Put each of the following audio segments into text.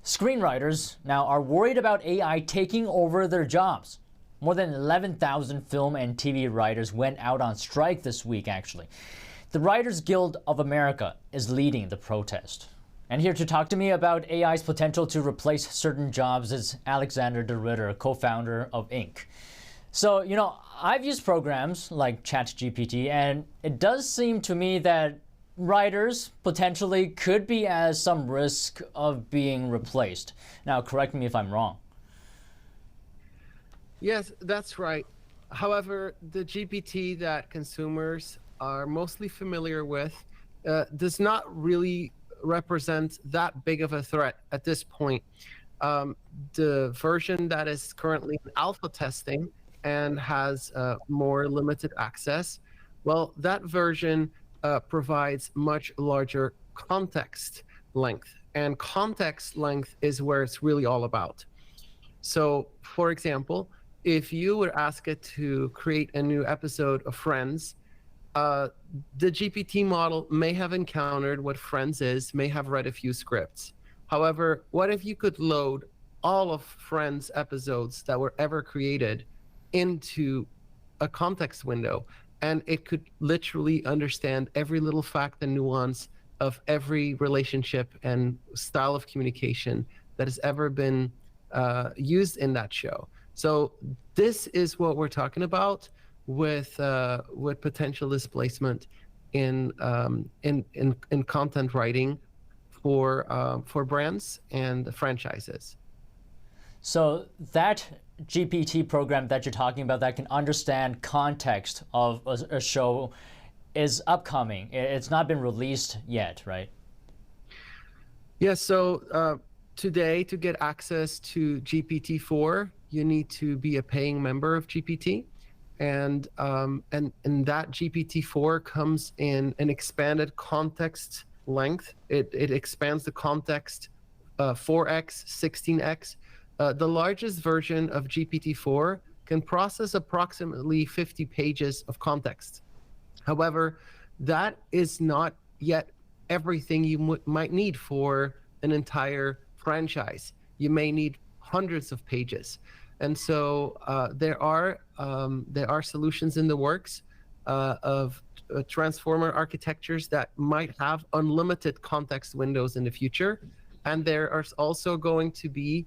Screenwriters now are worried about AI taking over their jobs. More than 11,000 film and TV writers went out on strike this week, actually. The Writers Guild of America is leading the protest. And here to talk to me about AI's potential to replace certain jobs is Alexander de Ritter, co-founder of Inc. So, I've used programs like ChatGPT, and it does seem to me that writers potentially could be at some risk of being replaced. Now, correct me if I'm wrong. Yes, that's right. However, the GPT that consumers are mostly familiar with does not really represent that big of a threat at this point. The version that is currently in alpha testing and has more limited access, well, that version provides much larger context length. And context length is where it's really all about. So, for example, if you would ask it to create a new episode of Friends, the GPT model may have encountered what Friends is, may have read a few scripts. However, what if you could load all of Friends episodes that were ever created into a context window, and it could literally understand every little fact and nuance of every relationship and style of communication that has ever been used in that show. So this is what we're talking about with potential displacement in content writing for brands and franchises. So that GPT program that you're talking about that can understand context of a show is upcoming. It's not been released yet, right? Yes. So today, to get access to GPT-4, you need to be a paying member of GPT, and that GPT-4 comes in an expanded context length. It expands the context 4x, 16x. The largest version of GPT-4 can process approximately 50 pages of context. However, that is not yet everything you might need for an entire franchise. You may need hundreds of pages. And so there are solutions in the works of transformer architectures that might have unlimited context windows in the future. And there are also going to be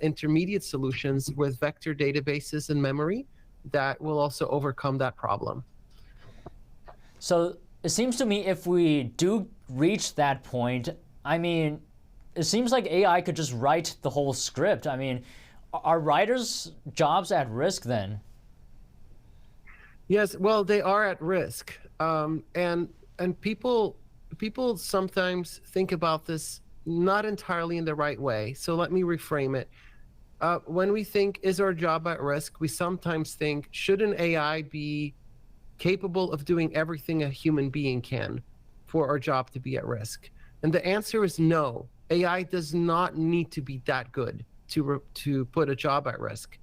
intermediate solutions with vector databases and memory that will also overcome that problem. So it seems to me if we do reach that point, it seems like AI could just write the whole script. Are writers' jobs at risk then? Yes, well, they are at risk. And people sometimes think about this not entirely in the right way. So let me reframe it. When we think, is our job at risk, we sometimes think, should an AI be capable of doing everything a human being can for our job to be at risk? And the answer is no. AI does not need to be that good to put a job at risk.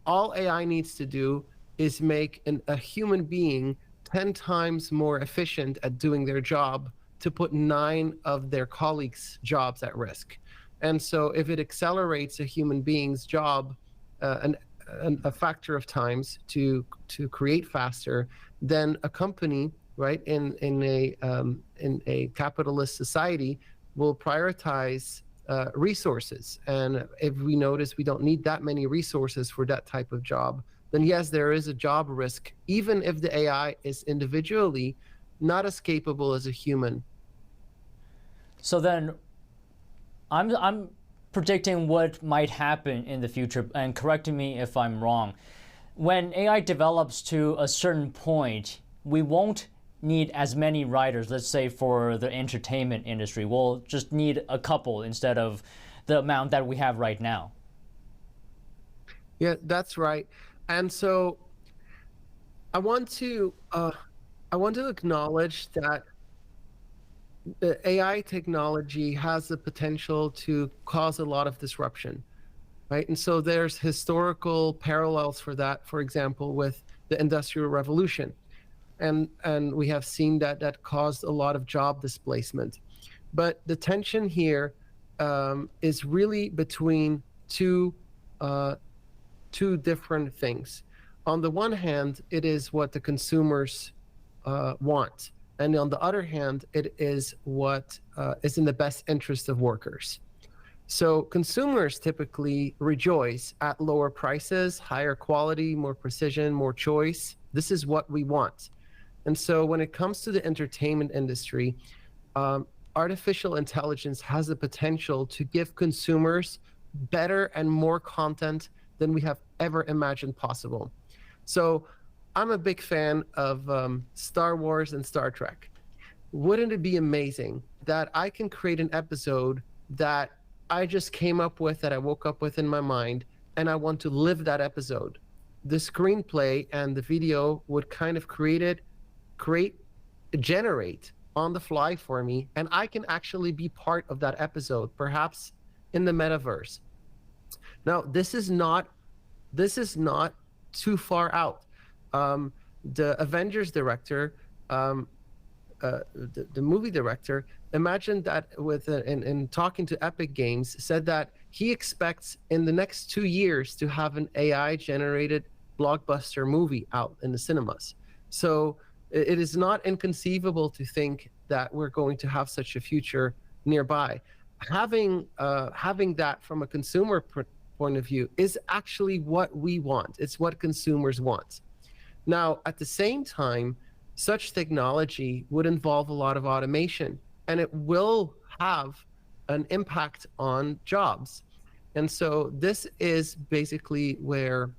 All AI needs to do is make a human being 10 times more efficient at doing their job to put 9 of their colleagues' jobs at risk. And so if it accelerates a human being's job a factor of times to create faster, then a company, right, in a capitalist society will prioritize resources. And if we notice we don't need that many resources for that type of job, then yes, there is a job risk, even if the AI is individually not as capable as a human. So then I'm predicting what might happen in the future, and correcting me if I'm wrong. When AI develops to a certain point, we won't need as many writers, let's say for the entertainment industry. We'll just need a couple instead of the amount that we have right now. Yeah, that's right. And so I want to acknowledge that the AI technology has the potential to cause a lot of disruption, right? And so there's historical parallels for that, for example, with the Industrial Revolution. And we have seen that caused a lot of job displacement. But the tension here is really between uh, two different things. On the one hand, it is what the consumers want, and on the other hand, it is what is in the best interest of workers. So consumers typically rejoice at lower prices, higher quality, more precision, more choice. This is what we want. And so when it comes to the entertainment industry, artificial intelligence has the potential to give consumers better and more content than we have ever imagined possible. So I'm a big fan of Star Wars and Star Trek. Wouldn't it be amazing that I can create an episode that I just came up with, that I woke up with in my mind, and I want to live that episode? The screenplay and the video would kind of generate on the fly for me, and I can actually be part of that episode, perhaps in the metaverse. Now, this is not too far out. The Avengers director, the movie director, imagined that in talking to Epic Games, said that he expects in the next 2 years to have an AI generated blockbuster movie out in the cinemas. So it is not inconceivable to think that we're going to have such a future nearby. Having that from a consumer point of view is actually what we want. It's what consumers want. Now, at the same time, such technology would involve a lot of automation, and it will have an impact on jobs. And so this is basically where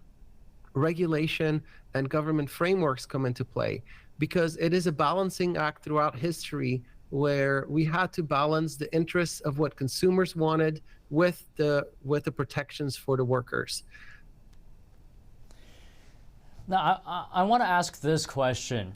regulation and government frameworks come into play, because it is a balancing act throughout history where we had to balance the interests of what consumers wanted with the protections for the workers. Now, I want to ask this question.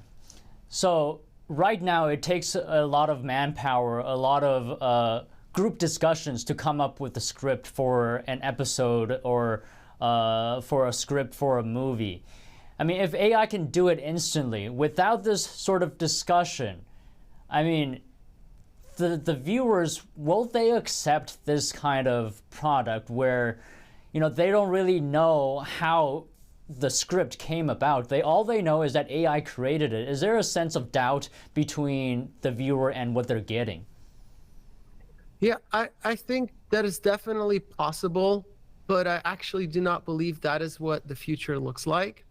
So right now, it takes a lot of manpower, a lot of group discussions to come up with a script for an episode or for a script for a movie. I mean, if AI can do it instantly without this sort of discussion, I mean, the viewers, will they accept this kind of product where, you know, they don't really know how the script came about? All they know is that AI created it. Is there a sense of doubt between the viewer and what they're getting? Yeah, I think that is definitely possible, but I actually do not believe that is what the future looks like.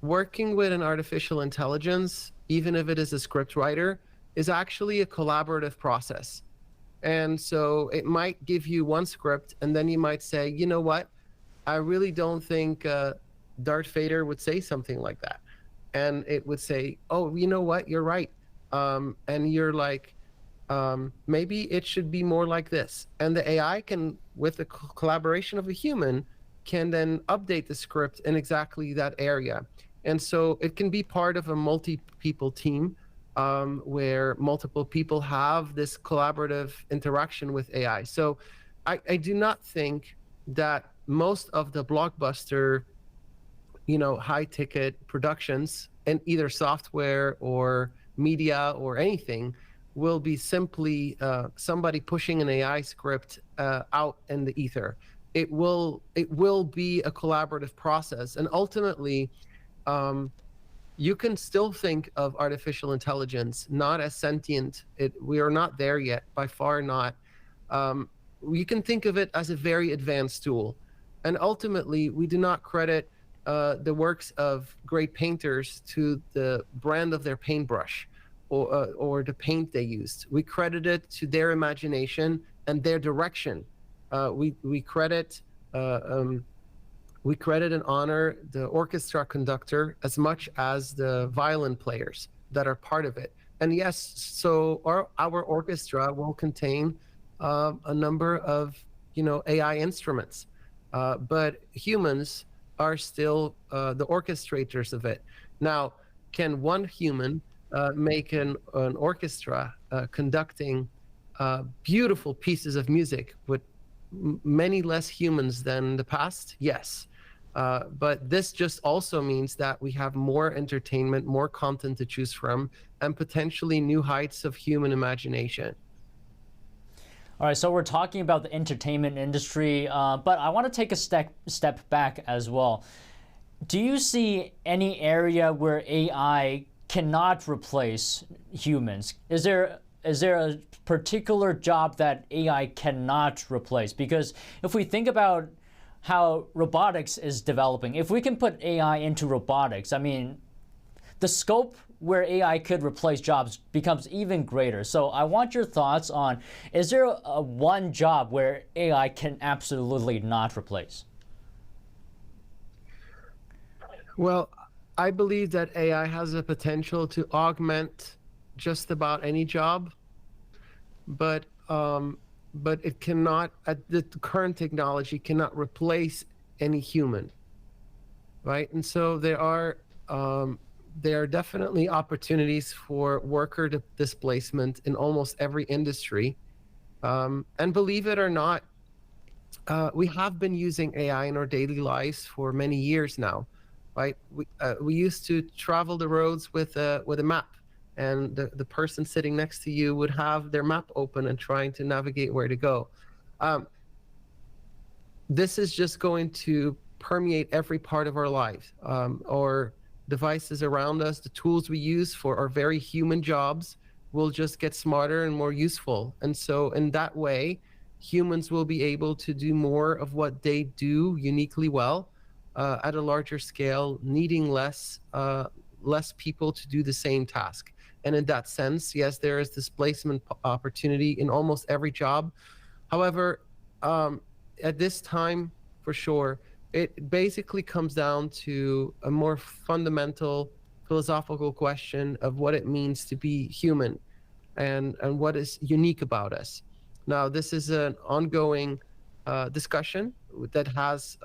Working with an artificial intelligence, even if it is a script writer, is actually a collaborative process. And so it might give you one script, and then you might say, you know what, I really don't think Darth Vader would say something like that. And it would say, oh, you know what, you're right. And you're like, maybe it should be more like this. And the AI can, with the collaboration of a human, can then update the script in exactly that area. And so it can be part of a multi-people team where multiple people have this collaborative interaction with AI. So I do not think that most of the blockbuster, high-ticket productions in either software or media or anything will be simply somebody pushing an AI script out in the ether. It will be a collaborative process, and ultimately, you can still think of artificial intelligence not as sentient. We are not there yet, by far not. You can think of it as a very advanced tool, and ultimately, we do not credit the works of great painters to the brand of their paintbrush or the paint they used. We credit it to their imagination and their direction. We credit and honor the orchestra conductor as much as the violin players that are part of it. And yes, so our orchestra will contain a number of AI instruments, but humans are still the orchestrators of it. Now, can one human make an orchestra conducting beautiful pieces of music with many less humans than the past? Yes. But this just also means that we have more entertainment, more content to choose from, and potentially new heights of human imagination. All right, so we're talking about the entertainment industry, but I want to take a step back as well. Do you see any area where AI cannot replace humans? Is there a particular job that AI cannot replace? Because if we think about how robotics is developing, if we can put AI into robotics, I mean, the scope where AI could replace jobs becomes even greater. So I want your thoughts on, is there a one job where AI can absolutely not replace? Well, I believe that AI has the potential to augment just about any job, but it cannot, at the current technology, cannot replace any human, right? And so there are definitely opportunities for worker displacement in almost every industry. And believe it or not, we have been using AI in our daily lives for many years now, right? We used to travel the roads with a map, and the person sitting next to you would have their map open and trying to navigate where to go. Um, this is just going to permeate every part of our lives. Our devices around us, the tools we use for our very human jobs will just get smarter and more useful. And so in that way, humans will be able to do more of what they do uniquely well at a larger scale, needing less people to do the same task. And in that sense, yes, there is displacement opportunity in almost every job. However, at this time, for sure, it basically comes down to a more fundamental philosophical question of what it means to be human and what is unique about us. Now, this is an ongoing discussion that has,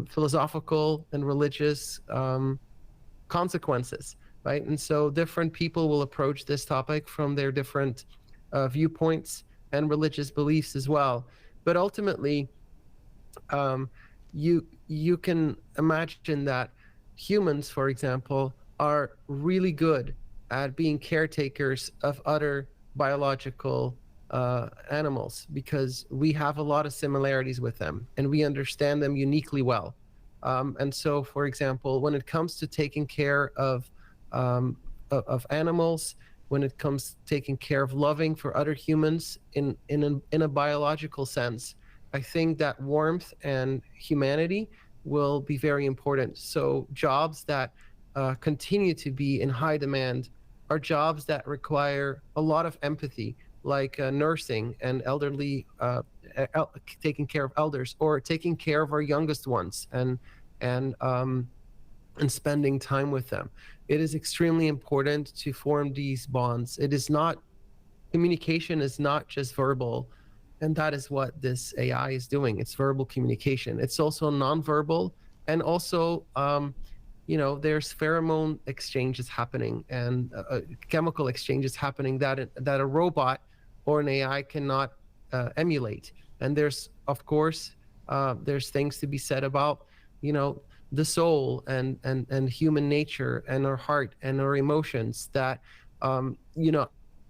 philosophical and religious consequences, right? And so different people will approach this topic from their different viewpoints and religious beliefs as well. But ultimately, you can imagine that humans, for example, are really good at being caretakers of other biological animals because we have a lot of similarities with them and we understand them uniquely well. And so, for example, when it comes to taking care of animals, when it comes to taking care of loving for other humans in a biological sense, I think that warmth and humanity will be very important. So jobs that continue to be in high demand are jobs that require a lot of empathy, like nursing and elderly, taking care of elders, or taking care of our youngest ones and spending time with them. It is extremely important to form these bonds. Communication is not just verbal, and that is what this AI is doing. It's verbal communication. It's also nonverbal, and also, there's pheromone exchanges happening and chemical exchanges happening that a robot or an AI cannot emulate. And there's, of course, there's things to be said about, the soul and human nature and our heart and our emotions that,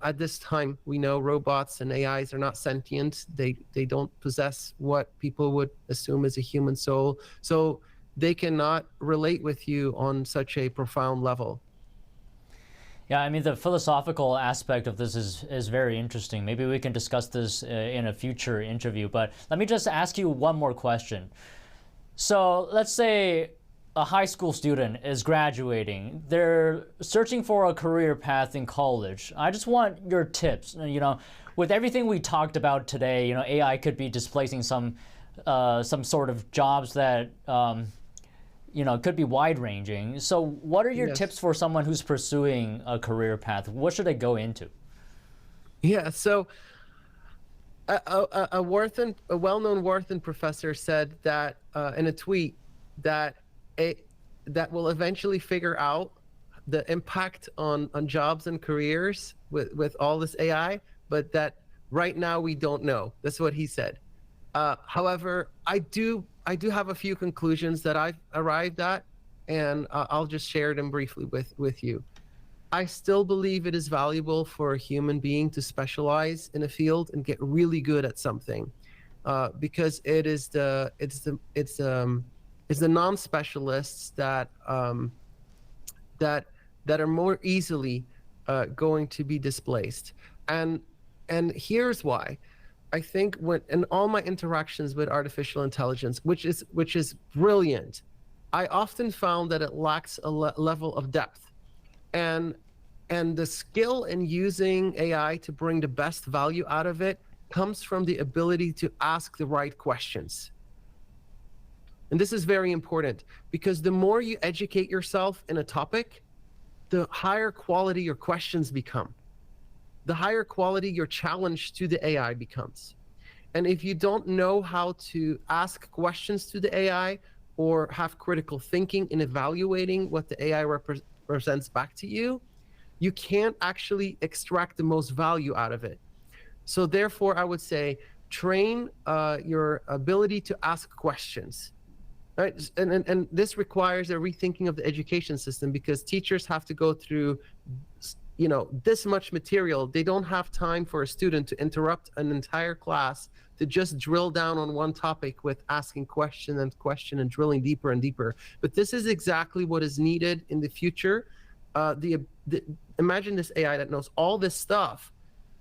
at this time, we know robots and AIs are not sentient. They don't possess what people would assume is a human soul. So they cannot relate with you on such a profound level. Yeah, I mean, the philosophical aspect of this is very interesting. Maybe we can discuss this in a future interview, but let me just ask you one more question. So let's say a high school student is graduating. They're searching for a career path in college. I just want your tips. With everything we talked about today, AI could be displacing some sort of jobs that could be wide-ranging. So what are your tips for someone who's pursuing a career path? What should they go into? Yeah, so a well-known Wharton professor said that in a tweet that will eventually figure out the impact on jobs and careers with all this AI, but that right now we don't know. That's what he said. However, I do have a few conclusions that I've arrived at, and I'll just share them briefly with you. I still believe it is valuable for a human being to specialize in a field and get really good at something, because it's the non-specialists that are more easily going to be displaced. And here's why. I think when in all my interactions with artificial intelligence, which is brilliant, I often found that it lacks a level of depth. And the skill in using AI to bring the best value out of it comes from the ability to ask the right questions. And this is very important, because the more you educate yourself in a topic, the higher quality your questions become. The higher quality your challenge to the AI becomes. And if you don't know how to ask questions to the AI or have critical thinking in evaluating what the AI represents back to you, you can't actually extract the most value out of it. So therefore, I would say train your ability to ask questions. Right? And this requires a rethinking of the education system, because teachers have to go through, this much material. They don't have time for a student to interrupt an entire class to just drill down on one topic with asking question and drilling deeper and deeper. But this is exactly what is needed in the future. Imagine this AI that knows all this stuff,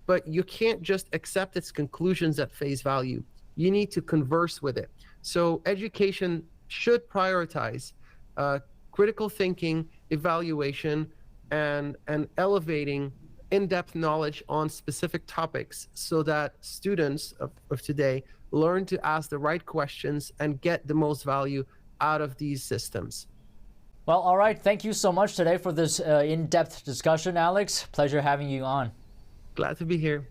but you can't just accept its conclusions at face value. You need to converse with it. So education should prioritize critical thinking, evaluation, and elevating in-depth knowledge on specific topics, so that students of today learn to ask the right questions and get the most value out of these systems. Well, all right. Thank you so much today for this in-depth discussion, Alex. Pleasure having you on. Glad to be here.